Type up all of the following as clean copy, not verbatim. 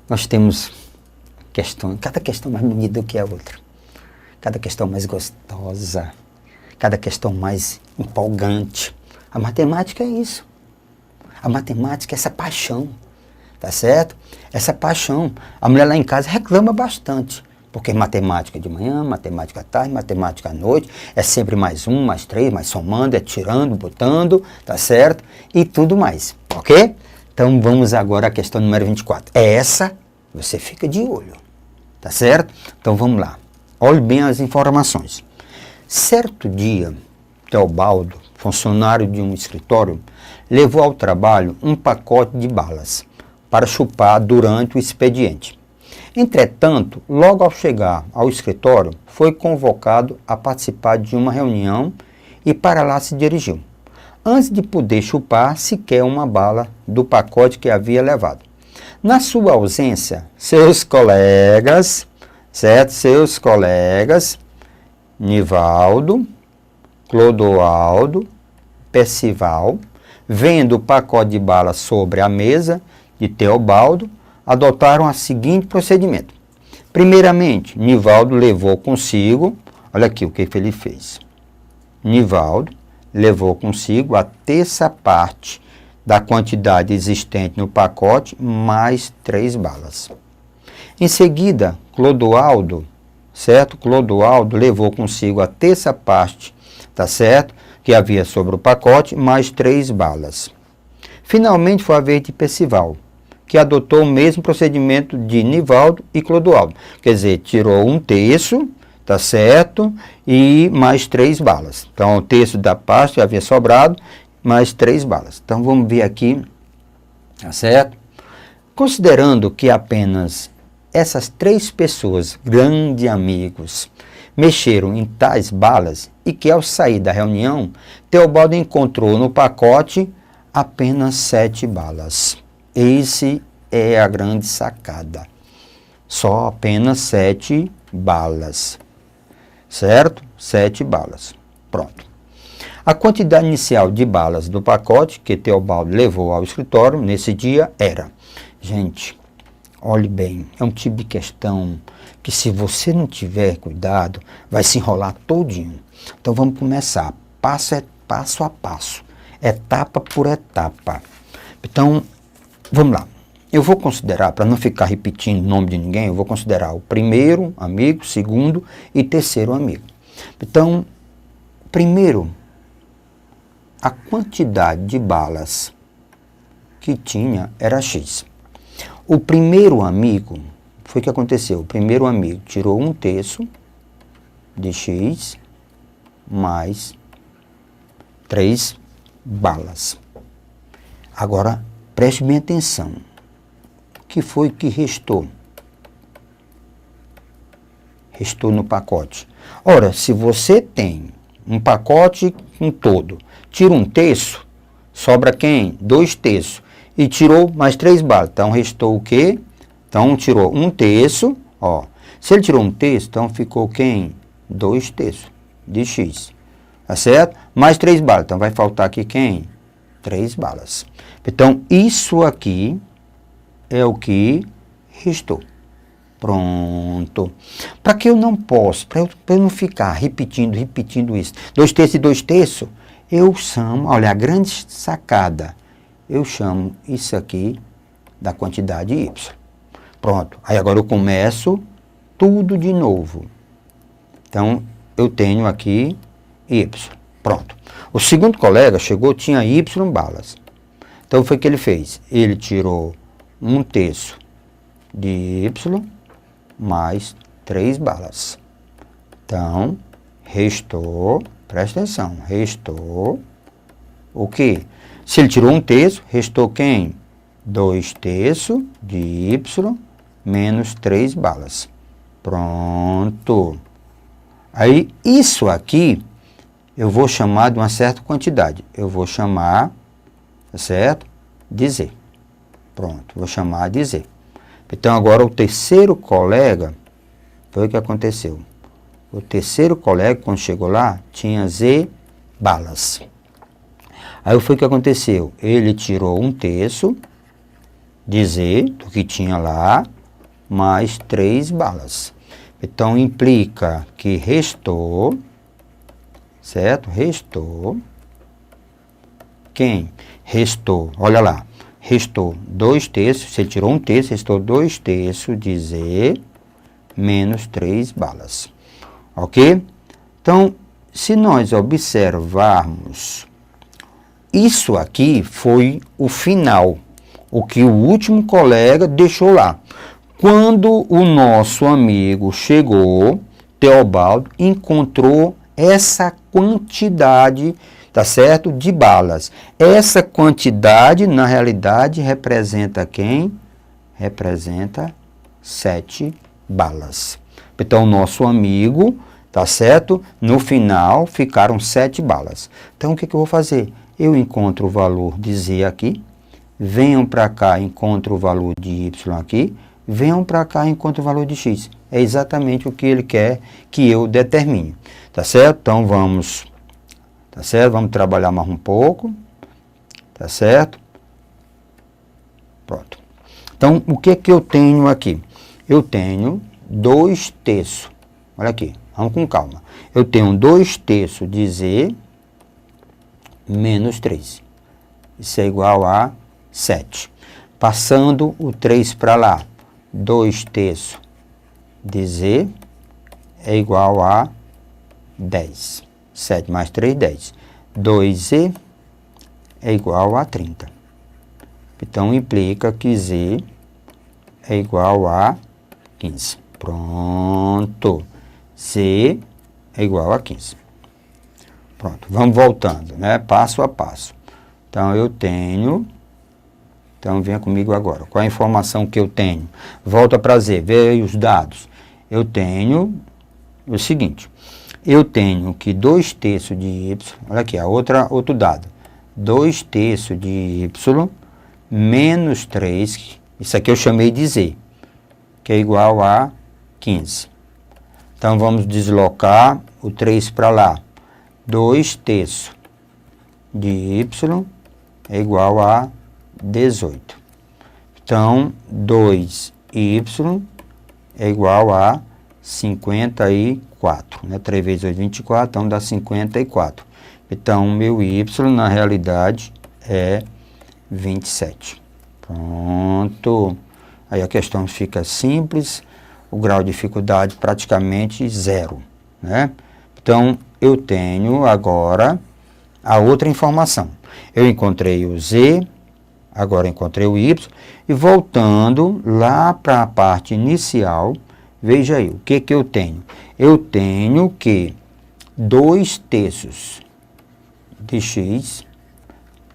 Nós temos questões, cada questão mais bonita do que a outra. Cada questão mais gostosa. Cada questão mais empolgante. A matemática é isso. A matemática é essa paixão. Tá certo? Essa paixão. A mulher lá em casa reclama bastante. Porque matemática de manhã, matemática à tarde, matemática à noite, é sempre mais um, mais três, mais somando, é tirando, botando, tá certo? E tudo mais, ok? Então vamos agora à questão número 24. Essa você fica de olho, tá certo? Então vamos lá. Olhe bem as informações. Certo dia, Teobaldo, funcionário de um escritório, levou ao trabalho um pacote de balas para chupar durante o expediente. Entretanto, logo ao chegar ao escritório, foi convocado a participar de uma reunião e para lá se dirigiu, antes de poder chupar sequer uma bala do pacote que havia levado. Na sua ausência, seus colegas, certo? Seus colegas, Nivaldo, Clodoaldo, Percival, vendo o pacote de balas sobre a mesa de Teobaldo, adotaram o seguinte procedimento. Primeiramente, Nivaldo levou consigo, olha aqui o que ele fez. Nivaldo levou consigo a terça parte da quantidade existente no pacote, mais 3 balas. Em seguida, Clodoaldo, certo? Clodoaldo levou consigo a terça parte, tá certo? Que havia sobre o pacote, mais 3 balas. Finalmente foi a vez de Percival, que adotou o mesmo procedimento de Nivaldo e Clodoaldo. Quer dizer, tirou um terço, tá certo? E mais 3 balas. Então, o terço da parte que havia sobrado, mais 3 balas. Então, vamos ver aqui, tá certo? Considerando que apenas essas 3 pessoas, grandes amigos, mexeram em tais balas e que ao sair da reunião, Teobaldo encontrou no pacote apenas 7 balas. Esse é a grande sacada. Só apenas 7 balas. Certo? 7 balas. Pronto. A quantidade inicial de balas do pacote que Teobaldo levou ao escritório nesse dia era... Gente, olhe bem, é um tipo de questão que se você não tiver cuidado, vai se enrolar todinho. Então vamos começar, passo a passo, etapa por etapa. Então, vamos lá. Eu vou considerar, para não ficar repetindo o nome de ninguém, eu vou considerar o primeiro amigo, segundo e terceiro amigo. Então, primeiro, a quantidade de balas que tinha era X. O primeiro amigo, foi o que aconteceu, o primeiro amigo tirou um terço de X mais 3 balas. Agora, preste bem atenção. O que foi que restou? Restou no pacote. Ora, se você tem um pacote com todo, tira um terço, sobra quem? 2 terços. E tirou mais 3 balas. Então, restou o quê? Então, tirou um terço. Ó. Se ele tirou um terço, então ficou quem? 2 terços de X. Tá certo? Mais 3 balas. Então, vai faltar aqui quem? 3 balas. Então, isso aqui é o que restou. Pronto. Para que eu não possa, para eu não ficar repetindo isso, 2 terços e 2 terços, eu chamo, olha, a grande sacada, eu chamo isso aqui da quantidade Y. Pronto. Aí agora eu começo tudo de novo. Então, eu tenho aqui Y. Pronto. O segundo colega chegou, tinha Y balas. Então, foi o que ele fez? Ele tirou um terço de Y mais 3 balas. Então, restou, presta atenção, restou o quê? Se ele tirou um terço, restou quem? 2 terços de Y menos 3 balas. Pronto. Aí, isso aqui, eu vou chamar de uma certa quantidade. Eu vou chamar, certo? De Z. Pronto, vou chamar de Z. Então, agora o terceiro colega, foi o que aconteceu. O terceiro colega, quando chegou lá, tinha Z balas. Aí foi o que aconteceu. Ele tirou um terço de Z, do que tinha lá, mais 3 balas. Então, implica que restou, certo? Restou. Quem? Restou, olha lá, restou 2/3, se ele tirou 1/3, restou 2/3 de Z menos 3 balas. Ok? Então, se nós observarmos, isso aqui foi o final, o que o último colega deixou lá. Quando o nosso amigo chegou, Teobaldo encontrou essa quantidade, tá certo, de balas. Essa quantidade, na realidade, representa quem? Representa 7 balas. Então, o nosso amigo, tá certo? No final, ficaram 7 balas. Então, o que eu vou fazer? Eu encontro o valor de Z aqui, venham para cá, encontro o valor de Y aqui, venham para cá, encontro o valor de X. É exatamente o que ele quer que eu determine. Tá certo? Então, vamos, tá certo? Vamos trabalhar mais um pouco. Tá certo? Pronto. Então, o que que eu tenho aqui? Eu tenho 2/3. Olha aqui, vamos com calma. Eu tenho 2/3 de Z menos 3. Isso é igual a 7. Passando o 3 para lá, 2/3 de Z é igual a 10. 7 mais 3, 10. 2Z é igual a 30. Então, implica que Z é igual a 15. Pronto. Z é igual a 15. Pronto, vamos voltando, né? Passo a passo. Então, eu tenho... Então, venha comigo agora. Qual a informação que eu tenho? Volta para Z, vê aí os dados. Eu tenho o seguinte. Eu tenho que 2/3 de Y... Olha aqui, outro dado. 2/3 de Y menos 3... Isso aqui eu chamei de Z, que é igual a 15. Então, vamos deslocar o 3 para lá. 2/3 de Y é igual a 18. Então, 2Y é igual a 54. Né? 3 vezes 8, 24, então dá 54. Então, meu Y, na realidade, é 27. Pronto. Aí a questão fica simples, o grau de dificuldade praticamente 0. Né? Então, eu tenho agora a outra informação. Eu encontrei o Z, agora encontrei o Y, e voltando lá para a parte inicial, veja aí, o que que eu tenho? Eu tenho que 2/3 de X,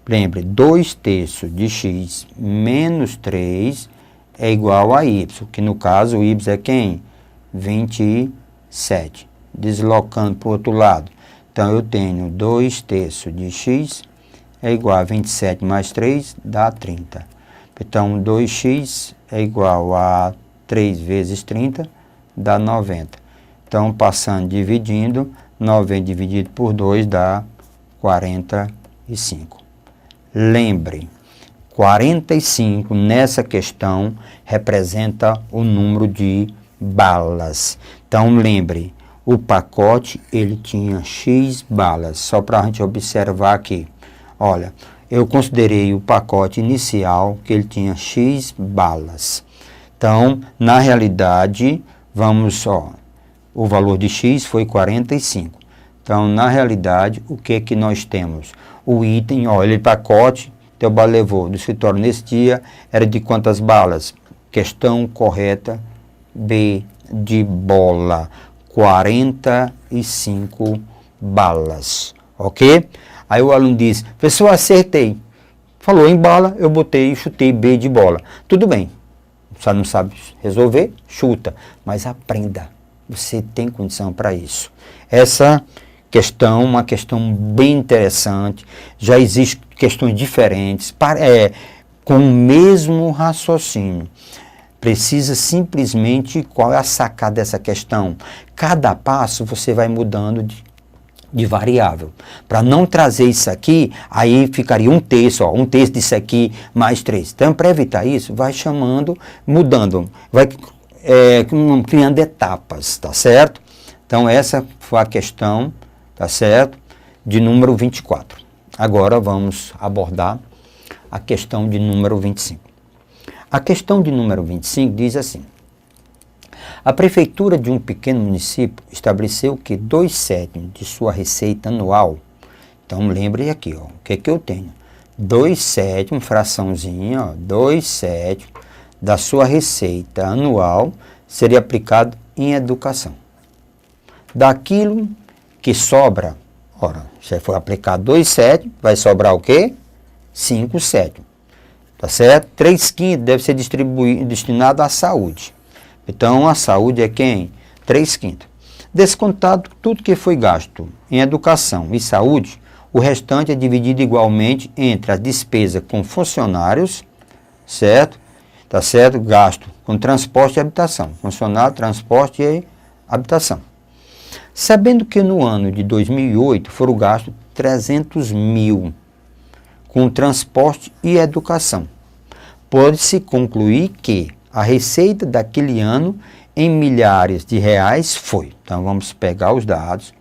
lembre, 2/3 de X menos 3 é igual a Y, que no caso o Y é quem? 27. Deslocando para o outro lado. Então, eu tenho 2/3 de X é igual a 27 mais 3, dá 30. Então, 2x é igual a 3 vezes 30, dá 90. Então, passando, dividindo, 90 dividido por 2 dá 45. Lembre, 45 nessa questão representa o número de balas. Então, lembre, o pacote ele tinha X balas. Só para a gente observar aqui. Olha, eu considerei o pacote inicial que ele tinha X balas. Então, na realidade, vamos, o valor de X foi 45. Então, na realidade, o que que nós temos? O item, ele pacote, Teobaldo levou do escritório nesse dia, era de quantas balas? Questão correta, B de bola, 45 balas, ok? Aí o aluno disse, professor, acertei. Falou em bala, eu botei e chutei B de bola. Tudo bem, você não sabe resolver, chuta, mas aprenda, você tem condição para isso. Essa questão, uma questão bem interessante, já existem questões diferentes, com o mesmo raciocínio. Precisa simplesmente, qual é a sacada dessa questão? Cada passo você vai mudando de variável. Para não trazer isso aqui, aí ficaria um terço disso aqui mais 3. Então, para evitar isso, vai chamando, mudando. Vai criando etapas, tá certo? Então essa foi a questão, tá certo, de número 24. Agora vamos abordar a questão de número 25. A questão de número 25 diz assim: a prefeitura de um pequeno município estabeleceu que 2/7 de sua receita anual, então lembre aqui, ó, o que que eu tenho? 2/7, fraçãozinha, ó, 2/7 da sua receita anual seria aplicado em educação. Daquilo que sobra, ora, se for aplicar 2/7, vai sobrar o quê? 5/7. Tá certo? 3/5 deve ser destinado à saúde. Então, a saúde é quem? 3/5. Descontado tudo que foi gasto em educação e saúde, o restante é dividido igualmente entre a despesa com funcionários, certo? Tá certo? Gasto com transporte e habitação. Funcionário, transporte e habitação. Sabendo que no ano de 2008 foram gastos 300 mil com transporte e educação, pode-se concluir que a receita daquele ano em milhares de reais foi. Então vamos pegar os dados.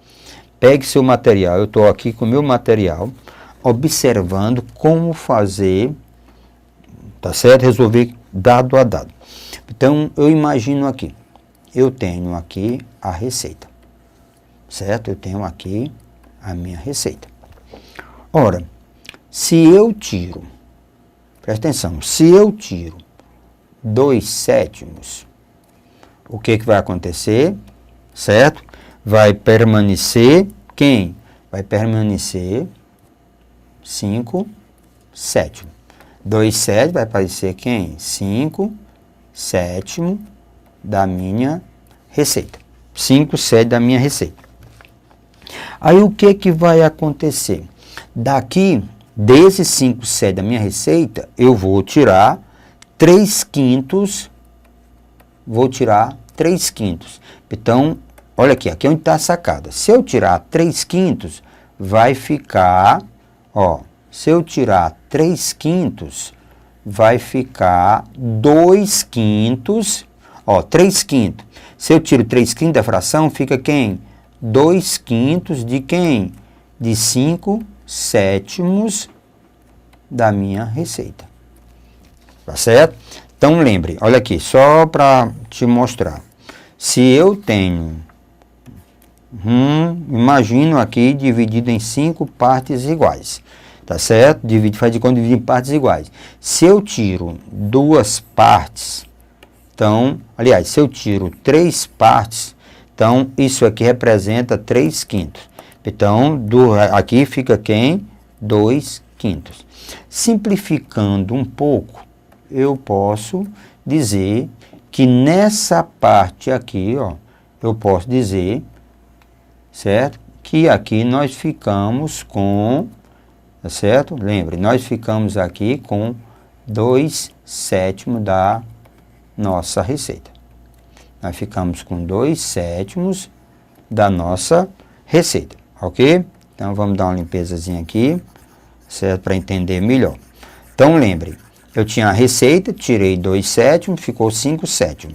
Pegue seu material. Eu estou aqui com o meu material, observando como fazer, tá certo? Resolver dado a dado. Então eu imagino aqui. Eu tenho aqui a receita. Certo? Eu tenho aqui a minha receita. Ora, se eu tiro, presta atenção, se eu tiro 2/7, o que vai acontecer? Certo? Vai permanecer quem? Vai permanecer 5/7. 2/7 vai aparecer quem? 5/7 da minha receita. 5/7 da minha receita. Aí o que vai acontecer? Daqui, desses 5/7 da minha receita, eu vou tirar 3/5. Vou tirar 3/5. Então, olha aqui, aqui é onde está a sacada. Se eu tirar 3/5, vai ficar, ó, se eu tirar 3/5, vai ficar 2/5, ó, 3/5. Se eu tiro 3/5 da fração, fica quem? 2/5 de quem? De 5/7 da minha receita. Tá certo? Então lembre, olha aqui, só para te mostrar. Se eu tenho, imagino aqui dividido em 5 partes iguais. Tá certo? Faz de conta dividir em partes iguais. Se eu tiro 2 partes, então, aliás, se eu tiro 3 partes, então isso aqui representa 3/5. Então, aqui fica quem? 2/5. Simplificando um pouco, eu posso dizer que nessa parte aqui, ó, eu posso dizer, certo? Que aqui nós ficamos com, tá certo? Lembre, nós ficamos aqui com 2/7 da nossa receita. Nós ficamos com 2/7 da nossa receita, ok? Então vamos dar uma limpezazinha aqui, certo? Para entender melhor. Então lembre, eu tinha a receita, tirei 2/7, ficou 5/7,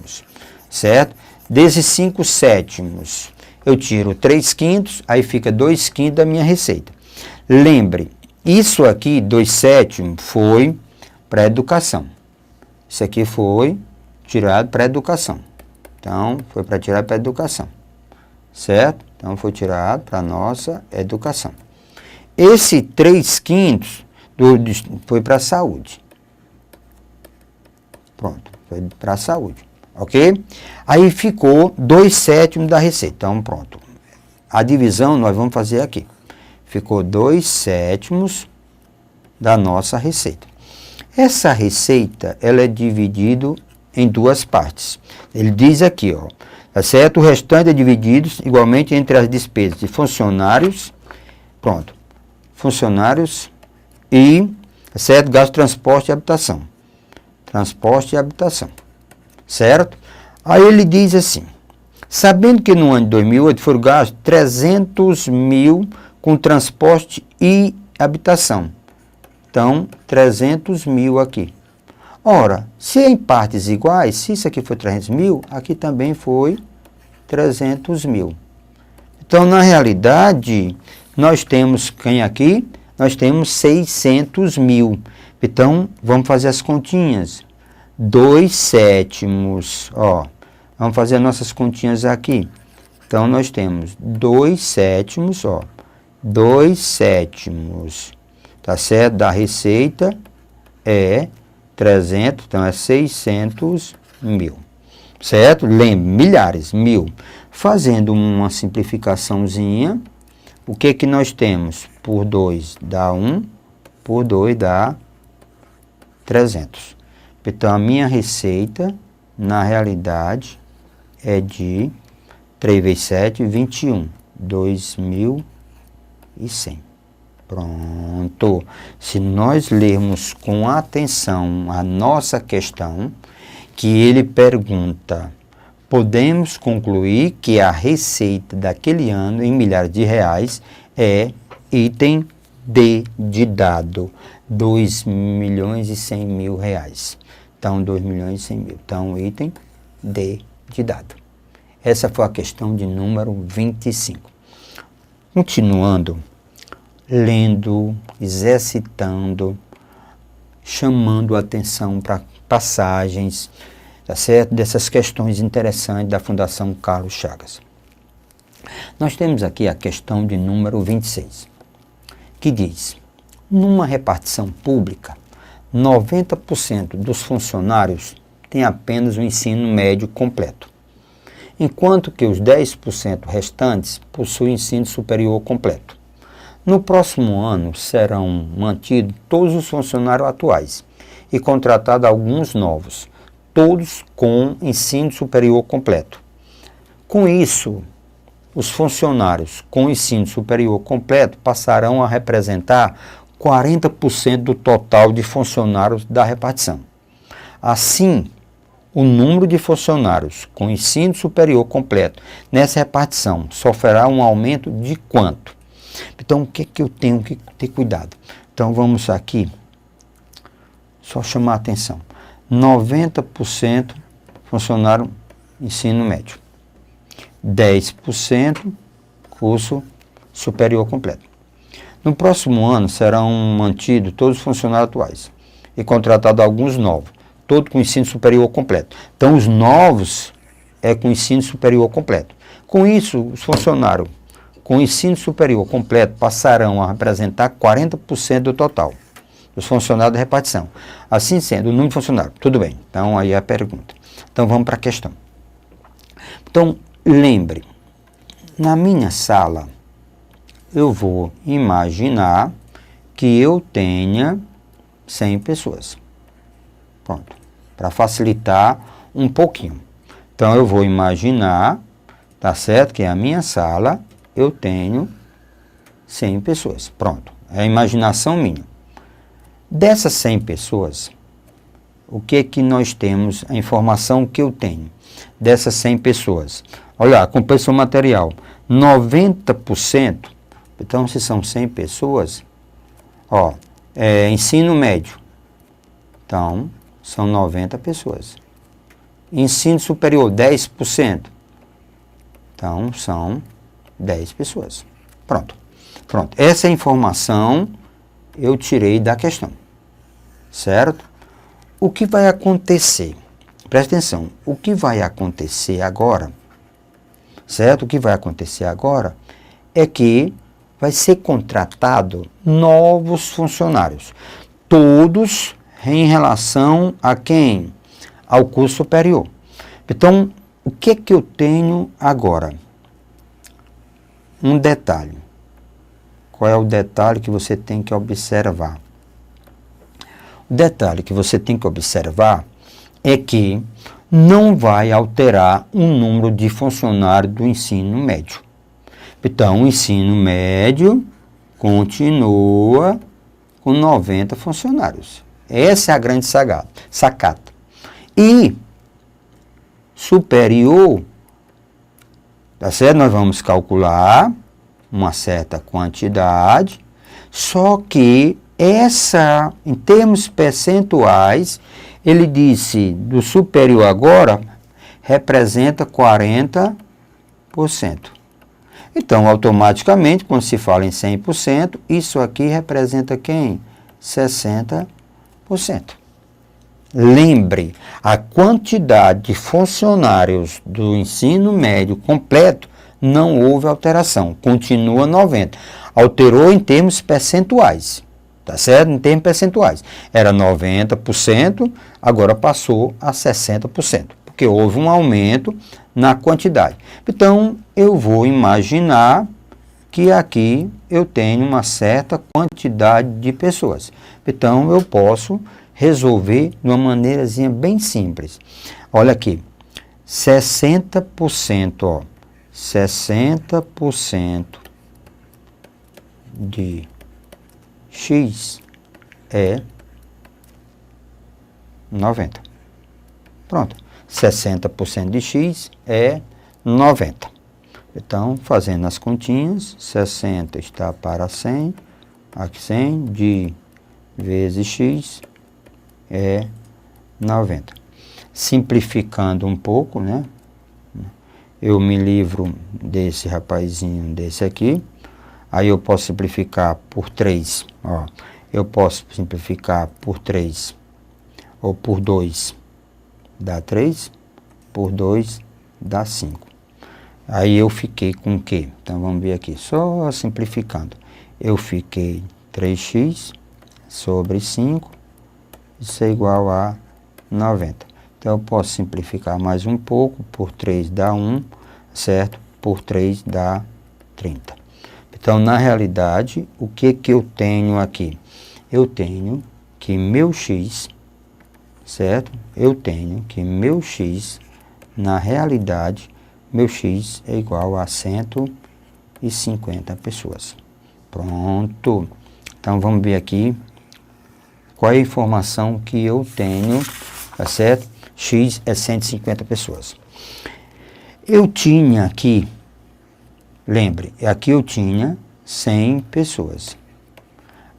certo? Desses 5/7, eu tiro 3/5, aí fica 2/5 da minha receita. Lembre, isso aqui, 2/7, foi para a educação. Isso aqui foi tirado para a educação. Então, foi para tirar para a educação, certo? Então, foi tirado para a nossa educação. Esse 3/5 foi para a saúde. Pronto, foi para a saúde, ok? Aí ficou 2/7 da receita. Então, pronto. A divisão nós vamos fazer aqui. Ficou 2/7 da nossa receita. Essa receita, ela é dividida em 2 partes. Ele diz aqui, ó, tá certo? O restante é dividido igualmente entre as despesas de funcionários, pronto, funcionários e, tá certo? Gasto de transporte e habitação. Transporte e habitação, certo? Aí ele diz assim, sabendo que no ano de 2008 foram gastos 300 mil com transporte e habitação. Então, 300 mil aqui. Ora, se em partes iguais, se isso aqui foi 300 mil, aqui também foi 300 mil. Então, na realidade, nós temos quem aqui? Nós temos 600 mil. Então, vamos fazer as continhas. 2/7, ó. Vamos fazer nossas continhas aqui. Então, nós temos 2/7, ó. 2/7, tá certo? Da receita é 300, então é 600 mil. Certo? Lembre, milhares, mil. Fazendo uma simplificaçãozinha, o que que nós temos? Por 2 dá 1, por 2 dá 300. Então, a minha receita, na realidade, é de 3 vezes 7, 21. 2.100. Pronto. Se nós lermos com atenção a nossa questão, que ele pergunta, podemos concluir que a receita daquele ano, em milhares de reais, é item D de dado, 2.100.000 reais. Então, 2.100.000. Então, item D de dado. Essa foi a questão de número 25. Continuando, lendo, exercitando, chamando a atenção para passagens, tá certo? Dessas questões interessantes da Fundação Carlos Chagas. Nós temos aqui a questão de número 26, que diz, numa repartição pública, 90% dos funcionários têm apenas o ensino médio completo, enquanto que os 10% restantes possuem ensino superior completo. No próximo ano serão mantidos todos os funcionários atuais e contratados alguns novos, todos com ensino superior completo. Com isso, os funcionários com ensino superior completo passarão a representar 40% do total de funcionários da repartição. Assim, o número de funcionários com ensino superior completo nessa repartição sofrerá um aumento de quanto? Então, o que que eu tenho que ter cuidado? Então, vamos aqui, só chamar a atenção. 90% funcionário ensino médio. 10% curso superior completo. No próximo ano serão mantidos todos os funcionários atuais e contratados alguns novos, todos com ensino superior completo. Então, os novos é com ensino superior completo. Com isso, os funcionários com ensino superior completo passarão a representar 40% do total dos funcionários da repartição. Assim sendo, o número de funcionários, tudo bem. Então, aí é a pergunta. Então, vamos para a questão. Então, lembre, na minha sala, eu vou imaginar que eu tenha 100 pessoas. Pronto. Para facilitar um pouquinho. Então, eu vou imaginar, tá certo? Que a minha sala, eu tenho 100 pessoas. Pronto. É a imaginação minha. Dessas 100 pessoas, o que que nós temos, a informação que eu tenho dessas 100 pessoas? Olha, composição material, 90%, então se são 100 pessoas, ó, ensino médio, então são 90 pessoas. Ensino superior, 10%, então são 10 pessoas. Pronto, pronto. Essa informação eu tirei da questão, certo? O que vai acontecer? Presta atenção, o que vai acontecer agora, certo? O que vai acontecer agora é que vai ser contratado novos funcionários, todos em relação a quem? Ao curso superior. Então, o que que eu tenho agora? Um detalhe. Qual é o detalhe que você tem que observar? O detalhe que você tem que observar é que não vai alterar o número de funcionários do ensino médio. Então, o ensino médio continua com 90 funcionários. Essa é a grande sacada. E superior, tá certo? Nós vamos calcular uma certa quantidade, só que essa, em termos percentuais, Ele disse do superior agora representa 40%. Então, automaticamente, quando se fala em 100%, isso aqui representa quem? 60%. Lembre, a quantidade de funcionários do ensino médio completo não houve alteração, continua 90%. Alterou em termos percentuais, tá certo? Em termos percentuais. Era 90%, agora passou a 60%, porque houve um aumento na quantidade. Então, eu vou imaginar que aqui eu tenho uma certa quantidade de pessoas. Então, eu posso resolver de uma maneirazinha bem simples. Olha aqui, 60%, ó, 60% de x é 90. Pronto, 60% de x é 90. Então, fazendo as continhas, 60 está para 100, aqui 100 de vezes x é 90. Simplificando um pouco, né? Eu me livro desse rapazinho, desse aqui. Aí eu posso simplificar por 3. Ó. Eu posso simplificar por 3 ou por 2 dá 3, por 2 dá 5. Aí eu fiquei com o quê? Então vamos ver aqui, só simplificando. Eu fiquei 3x sobre 5, isso é igual a 90. Então eu posso simplificar mais um pouco, por 3 dá 1, certo? Por 3 dá 30. Então, na realidade, o que que eu tenho aqui? Eu tenho que meu x, certo? Eu tenho que meu x, na realidade, meu x é igual a 150 pessoas. Pronto. Então, vamos ver aqui qual é a informação que eu tenho, tá certo? X é 150 pessoas. Eu tinha aqui, lembre, aqui eu tinha 100 pessoas.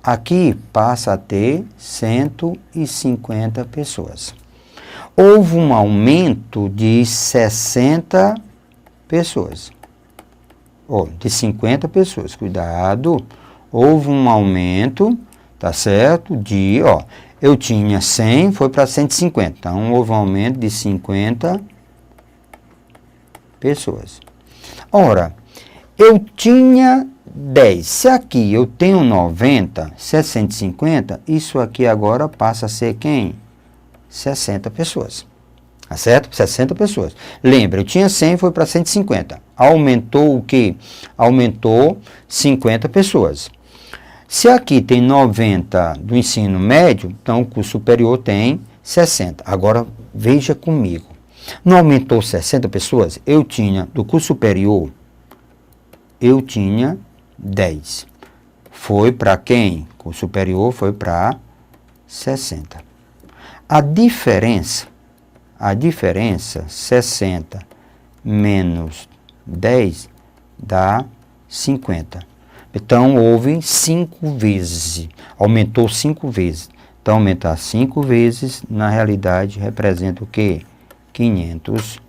Aqui passa a ter 150 pessoas. Houve um aumento de 60 pessoas. De 50 pessoas, cuidado. Houve um aumento, tá certo? De, eu tinha 100, foi para 150. Então, houve um aumento de 50 pessoas. Ora, eu tinha 10. Se aqui eu tenho 90, se é 150, isso aqui agora passa a ser quem? 60 pessoas. Tá certo? 60 pessoas. Lembra, eu tinha 100, foi para 150. Aumentou o quê? Aumentou 50 pessoas. Se aqui tem 90 do ensino médio, então o curso superior tem 60. Agora, veja comigo. Não aumentou 60 pessoas? Eu tinha, do curso superior, eu tinha 10. Foi para quem? Curso superior foi para 60. A diferença, 60 menos 10 dá 50. Então, houve 5 vezes, aumentou 5 vezes. Então, aumentar 5 vezes, na realidade, representa o quê? 500%.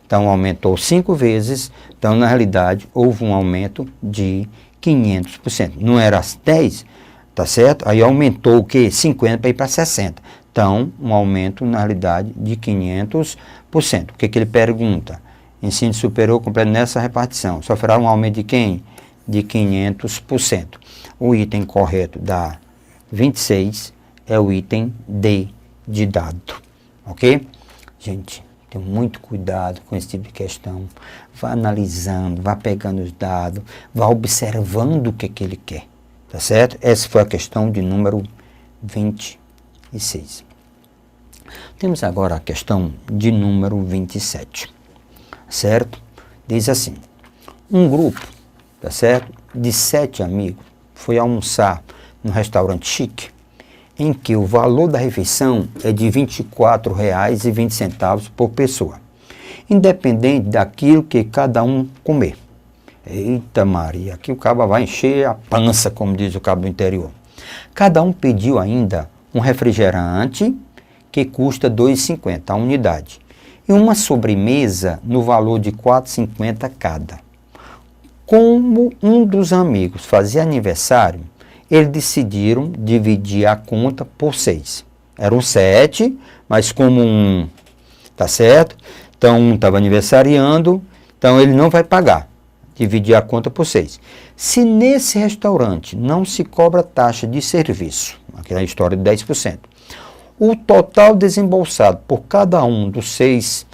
Então, aumentou 5 vezes, então, na realidade, houve um aumento de 500%. Não era 10, tá certo? Aí aumentou o quê? 50 para ir para 60. Então, um aumento, na realidade, de 500%. O que ele pergunta? Ensino superior completo nessa repartição. Sofrerá um aumento de quem? De 500%. O item correto da 26 é o item D de dado. Ok? Gente, tenha muito cuidado com esse tipo de questão. Vá analisando, vá pegando os dados, vá observando o que ele quer. Tá certo? Essa foi a questão de número 26. Temos agora a questão de número 27. Certo? Diz assim: um grupo, tá certo, de 7 amigos foi almoçar num restaurante chique, em que o valor da refeição é de R$ 24,20 por pessoa, independente daquilo que cada um comer. Eita Maria, aqui o cabo vai encher a pança, como diz o cabo do interior. Cada um pediu ainda um refrigerante que custa R$ 2,50 a unidade e uma sobremesa no valor de R$ 4,50 cada. Como um dos amigos fazia aniversário, eles decidiram dividir a conta por 6. Eram 7, mas como um, tá certo? Então um estava aniversariando, então ele não vai pagar. Dividir a conta por 6. Se nesse restaurante não se cobra taxa de serviço, aquela história de 10%, o total desembolsado por cada um dos 6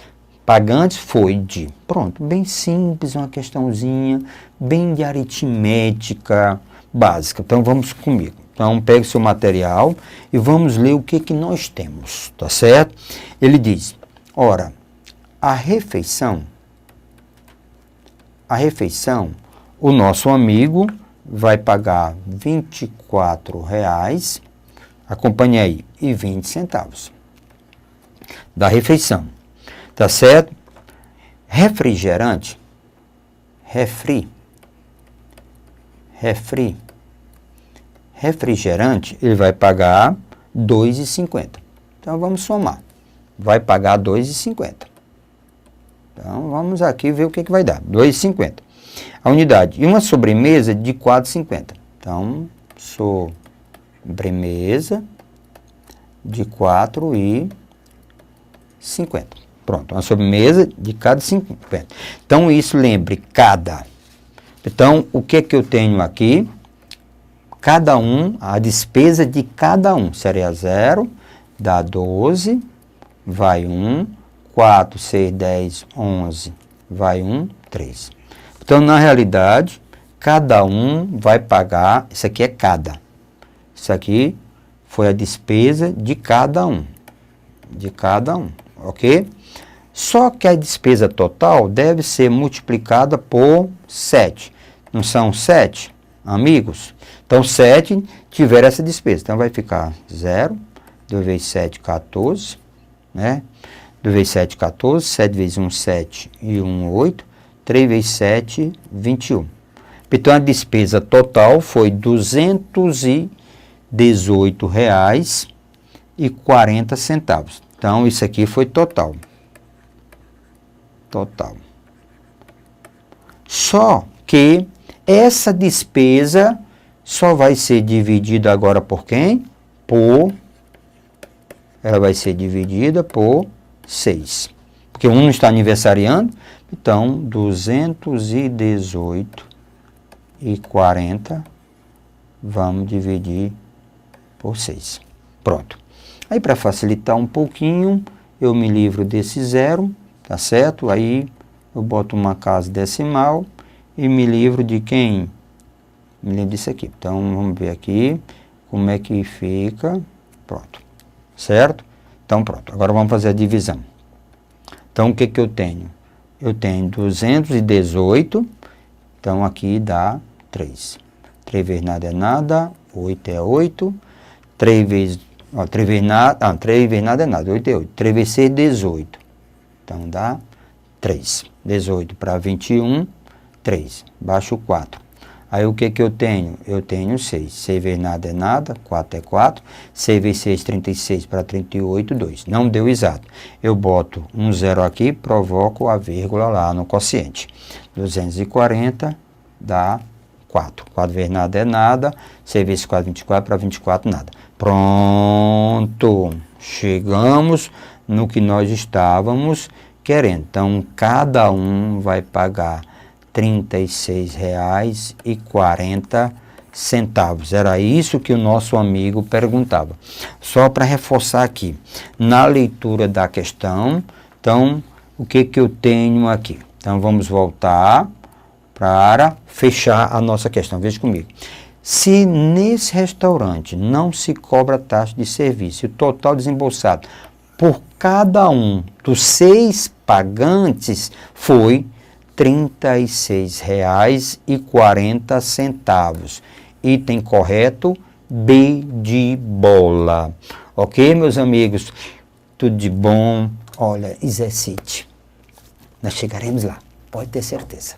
pagantes foi de, pronto, bem simples, uma questãozinha, bem de aritmética básica. Então vamos comigo. Então pegue seu material e vamos ler o que nós temos, tá certo? Ele diz, ora, a refeição, o nosso amigo vai pagar R$ 24,00, acompanhe aí, e 20 centavos da refeição, tá certo? Refrigerante, refrigerante, ele vai pagar R$ 2,50. Então vamos somar, vai pagar R$ 2,50. Então, vamos aqui ver o que vai dar. R$ 2,50 a unidade. E uma sobremesa de R$ 4,50. Então, sobremesa de R$ 4,50. Pronto, uma sobremesa de cada 50. Então, isso lembre, cada. Então, o que eu tenho aqui? Cada um, a despesa de cada um. Seria 0, dá 12, vai 1. 4, 6, 10, 11, vai 1, 3. Então, na realidade, cada um vai pagar, isso aqui é cada. Isso aqui foi a despesa de cada um, ok? Só que a despesa total deve ser multiplicada por 7. Não são 7 amigos? Então, 7 tiveram essa despesa. Então, vai ficar 0, 2 vezes 7, 14, né? 2 vezes 7, 14, 7 vezes 1, 7 e 1, 8, 3 vezes 7, 21. Então, a despesa total foi R$ 218,40. Então, isso aqui foi total. Só que essa despesa só vai ser dividida agora por quem? Ela vai ser dividida por 6, porque um não está aniversariando, então 218,40 vamos dividir por 6. Pronto. Aí para facilitar um pouquinho, eu me livro desse 0, tá certo? Aí eu boto uma casa decimal e me livro de quem? Me livro disso aqui. Então vamos ver aqui como é que fica. Pronto. Certo? Então, pronto. Agora vamos fazer a divisão. Então, o que eu tenho? Eu tenho 218. Então, aqui dá 3. 3 vezes nada é nada. 8 é 8. 3 vezes nada é nada. 8 é 8. 3 vezes 6 é 18. Então, dá 3. 18 para 21, 3. Baixo 4. Aí o que eu tenho? Eu tenho 6. 6 vezes nada é nada, 4 é 4. 6 vezes 6, 36 para 38, 2. Não deu exato. Eu boto um 0 aqui, provoco a vírgula lá no quociente. 240 dá 4. 4 vezes nada é nada. 6 vezes 4, 24 para 24, nada. Pronto! Chegamos no que nós estávamos querendo. Então, cada um vai pagar R$ 36,40. Era isso que o nosso amigo perguntava. Só para reforçar aqui, na leitura da questão, então, o que eu tenho aqui? Então, vamos voltar para fechar a nossa questão. Veja comigo. Se nesse restaurante não se cobra taxa de serviço, o total desembolsado por cada um dos 6 pagantes foi R$ 36,40. Item correto, B de bola. Ok, meus amigos? Tudo de bom. Olha, exercite. Nós chegaremos lá, pode ter certeza.